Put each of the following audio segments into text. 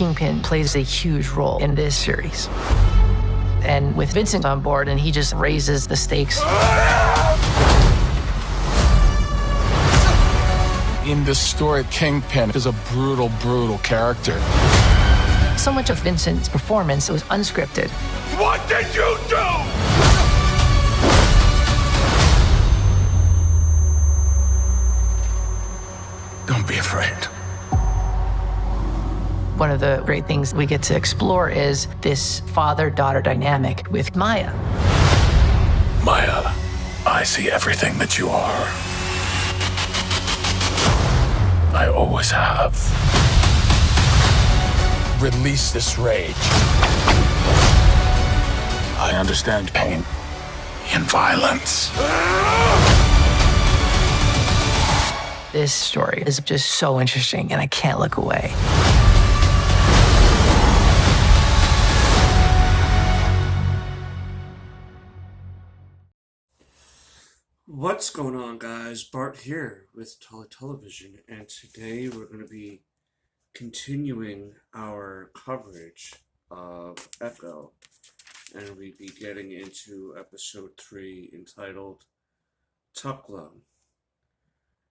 Kingpin plays a huge role in this series. And with Vincent on board, and he just raises the stakes. In this story, Kingpin is a brutal, brutal character. So much of Vincent's performance was unscripted. What did you do? Don't be afraid. One of the great things we get to explore is this father-daughter dynamic with Maya. Maya, I see everything that you are. I always have. Release this rage. I understand pain and violence. This story is just so interesting, and I can't look away. What's going on, guys? Bart here with Television, and today we're going to be continuing our coverage of Echo, and we'll be getting into episode 3 entitled Tuklo.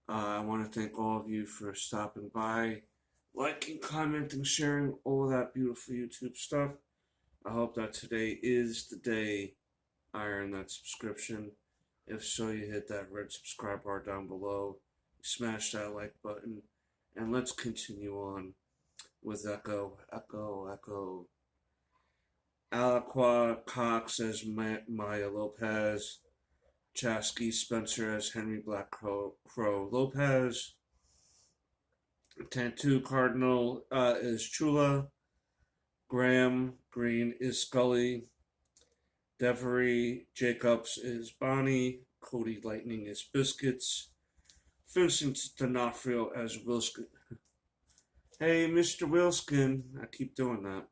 I want to thank all of you for stopping by, liking, commenting, sharing, all that beautiful YouTube stuff. I hope that today is the day I earn that subscription. If so, you hit that red subscribe bar down below, smash that like button, and let's continue on with Echo. Aliqua Cox as Maya Lopez, Chasky Spencer as Henry Black Crow Lopez, Tantu Cardinal is Chula, Graham Green is Scully, Devery Jacobs is Bonnie, Cody Lightning is Biscuits, Vincent D'Onofrio as Wilskin. Hey, Mr. Wilskin, I keep doing that.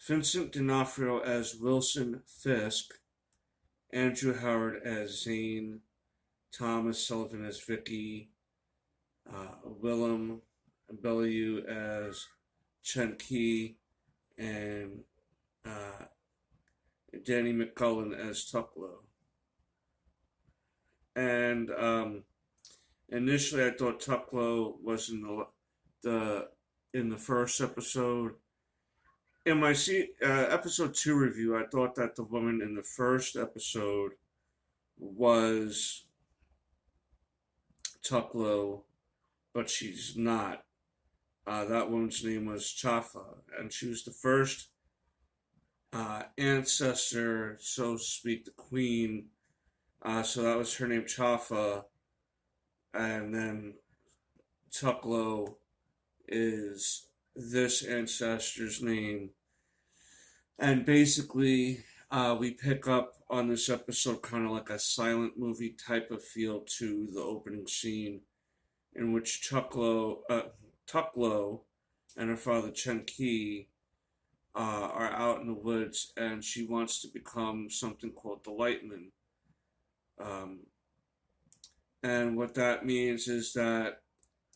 Vincent D'Onofrio as Wilson Fisk, Andrew Howard as Zane, Thomas Sullivan as Vicky, Willem Bellew as Chen Key, and Danny McCullen as Tuklo. And initially, I thought Tuklo was in the first episode. In my episode 2 review, I thought that the woman in the first episode was Tuklo, but she's not. That woman's name was Chafa, and she was the first ancestor, so to speak, the queen. So that was her name, Chafa, and then Tuklo is this ancestor's name. And basically, we pick up on this episode kind of like a silent movie type of feel to the opening scene, in which Tuklo and her father Chen Ki are out in the woods, and she wants to become something called the Lightman. And what that means is that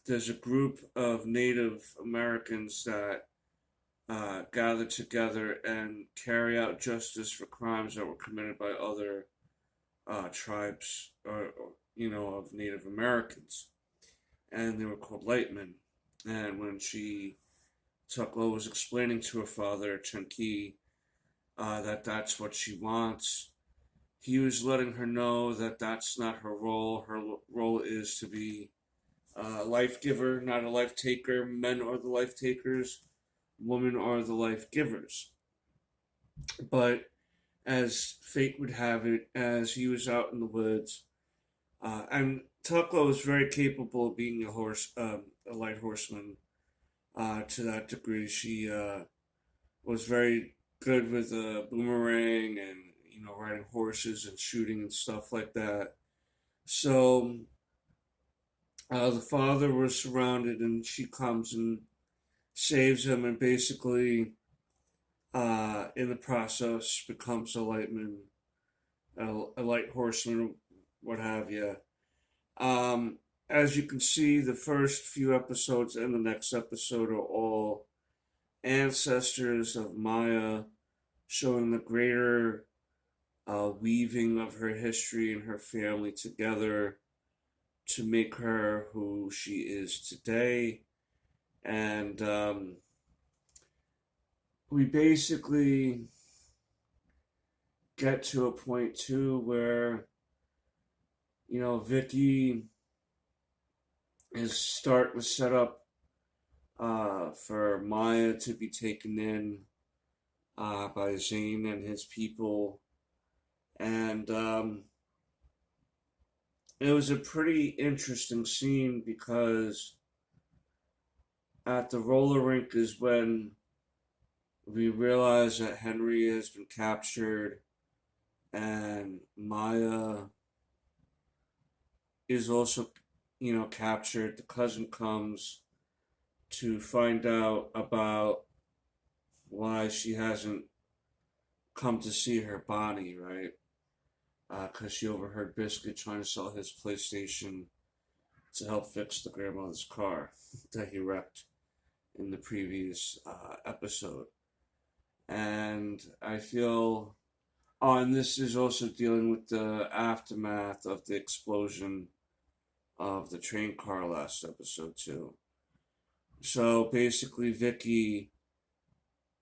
there's a group of Native Americans that gather together and carry out justice for crimes that were committed by other tribes of Native Americans. And they were called Lightmen. And when Tuklo was explaining to her father, Chen Ki, that that's what she wants, he was letting her know that that's not her role. Her role is to be a life giver, not a life taker. Men are the life takers. Women are the life givers. But as fate would have it, as he was out in the woods, and Tuklo was very capable of being a light horseman. To that degree, she was very good with a boomerang and riding horses and shooting and stuff like that. So the father was surrounded, and she comes and saves him, and basically, in the process, becomes a lightman, a light horseman, what have you. As you can see, the first few episodes and the next episode are all ancestors of Maya, showing the greater weaving of her history and her family together to make her who she is today. And we basically get to a point too where, you know, Vicky is starting to set up for Maya to be taken in by Zane and his people. And it was a pretty interesting scene because at the roller rink is when we realize that Henry has been captured and Maya is also, you know, captured. The cousin comes to find out about why she hasn't come to see her Bonnie, right? Because she overheard Biscuit trying to sell his PlayStation to help fix the grandmother's car that he wrecked in the previous episode. And I feel, oh, and this is also dealing with the aftermath of the explosion of the train car last episode too. So basically, Vicky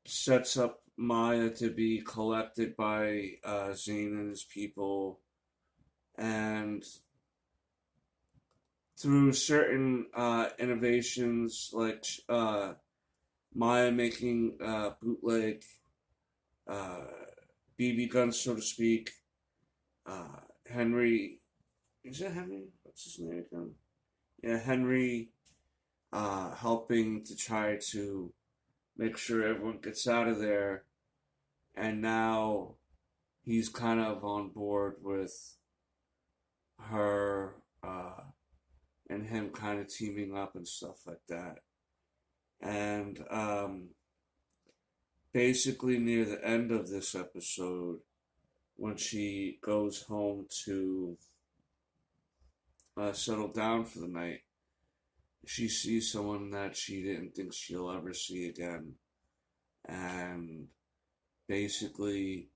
sets up Maya to be collected by Zane and his people, and through certain innovations like Maya making bootleg BB guns, so to speak. Henry, is it Henry? What's his name again? Yeah, Henry helping to try to make sure everyone gets out of there. And now he's kind of on board with her and him kind of teaming up and stuff like that. And basically near the end of this episode, when she goes home to settle down for the night, she sees someone that she didn't think she'll ever see again. And basically,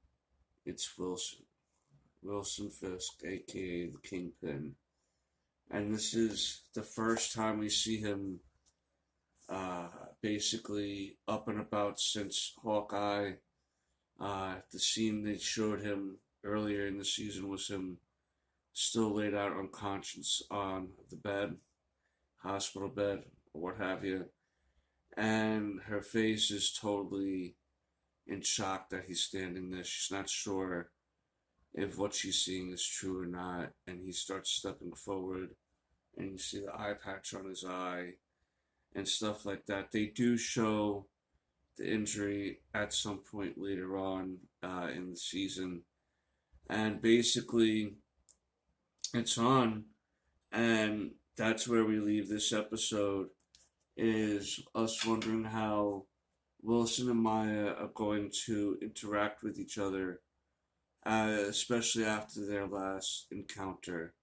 it's Wilson Fisk, aka the Kingpin. And this is the first time we see him basically up and about since Hawkeye. The scene they showed him earlier in the season was him still laid out unconscious on the bed, hospital bed, or what have you. And her face is totally in shock that he's standing there. She's not sure if what she's seeing is true or not. And he starts stepping forward, and you see the eye patch on his eye and stuff like that. They do show the injury at some point later on in the season. And basically, it's on, and that's where we leave this episode, is us wondering how Wilson and Maya are going to interact with each other, especially after their last encounter.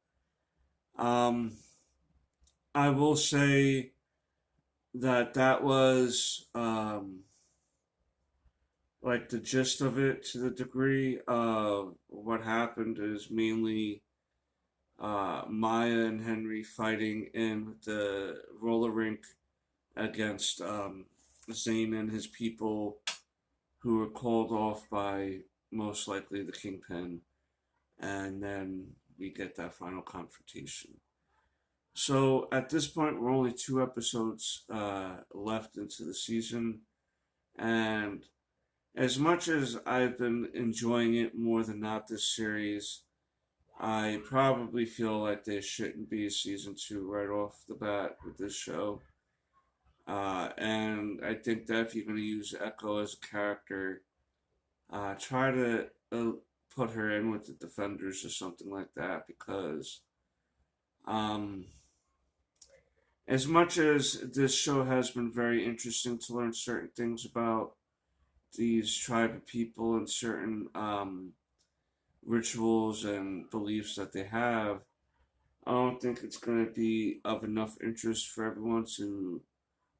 I will say that was like the gist of it to the degree. What happened is mainly Maya and Henry fighting in the roller rink against Zane and his people, who were called off by most likely the Kingpin, and then we get that final confrontation. So at this point, we're only 2 episodes left into the season, and as much as I've been enjoying it more than not this series, I probably feel like there shouldn't be a season 2 right off the bat with this show. And I think that if you're going to use Echo as a character, try to put her in with the Defenders or something like that, because as much as this show has been very interesting to learn certain things about these tribe of people and certain rituals and beliefs that they have, I don't think it's going to be of enough interest for everyone to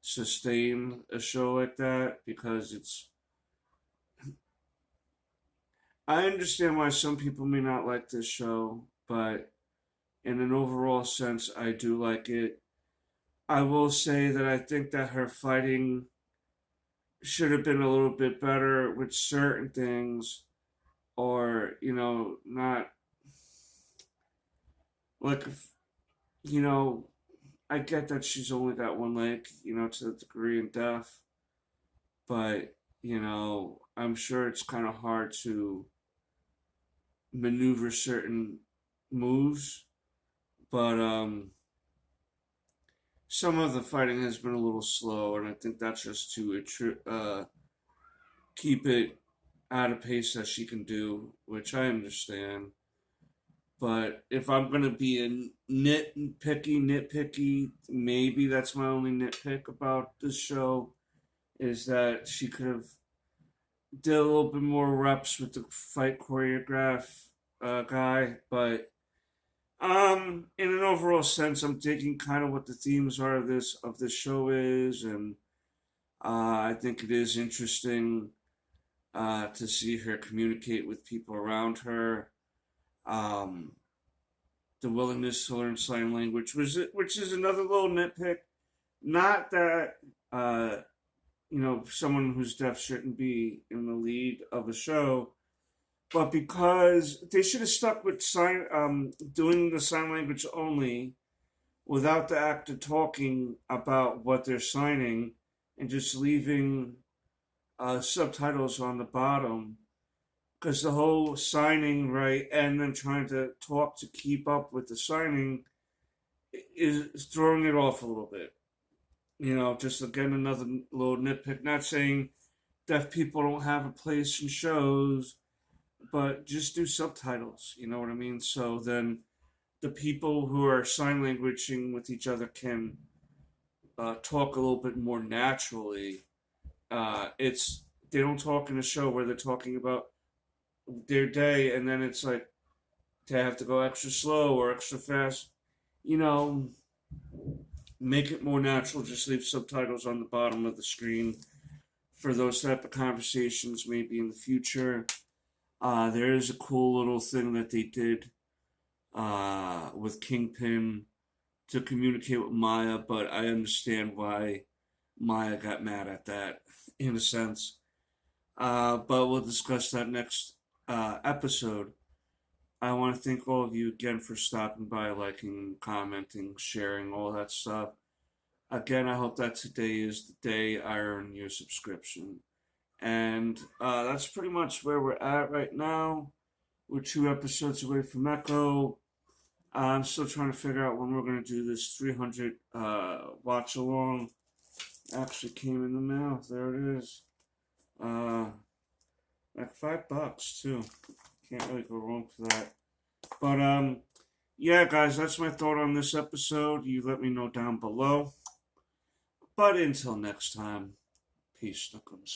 sustain a show like that, because I understand why some people may not like this show, but in an overall sense, I do like it. I will say that I think that her fighting should have been a little bit better with certain things, or, not like, you know, I get that she's only got one leg, to the degree in deaf, but, I'm sure it's kind of hard to maneuver certain moves, but some of the fighting has been a little slow, and I think that's just to keep it at a pace that she can do, which I understand. But if I'm gonna be a nitpicky, maybe that's my only nitpick about this show, is that she could have did a little bit more reps with the fight choreograph guy. But in an overall sense, I'm digging kind of what the themes are of this show is, and I think it is interesting to see her communicate with people around her. Um, the willingness to learn sign language, which is another little nitpick. Not that someone who's deaf shouldn't be in the lead of a show, but because they should have stuck with doing the sign language only, without the actor talking about what they're signing, and just leaving subtitles on the bottom. Because the whole signing, right, and then trying to talk to keep up with the signing is throwing it off a little bit. Just again, another little nitpick. Not saying deaf people don't have a place in shows, but just do subtitles. You know what I mean? So then the people who are sign languaging with each other can talk a little bit more naturally. They don't talk in a show where they're talking about their day, and then it's like they have to go extra slow or extra fast. Make it more natural. Just leave subtitles on the bottom of the screen for those type of conversations, maybe in the future. There is a cool little thing that they did with Kingpin to communicate with Maya, but I understand why Maya got mad at that, in a sense. But we'll discuss that next episode. I want to thank all of you again for stopping by, liking, commenting, sharing, all that stuff. Again, I hope that today is the day I earn your subscription. And that's pretty much where we're at right now. We're 2 episodes away from Echo. I'm still trying to figure out when we're going to do this 300 watch along. Actually came in the mail. There it is. Like $5 too. Can't really go wrong for that. But yeah, guys, that's my thought on this episode. You let me know down below. But until next time, peace, Snookums.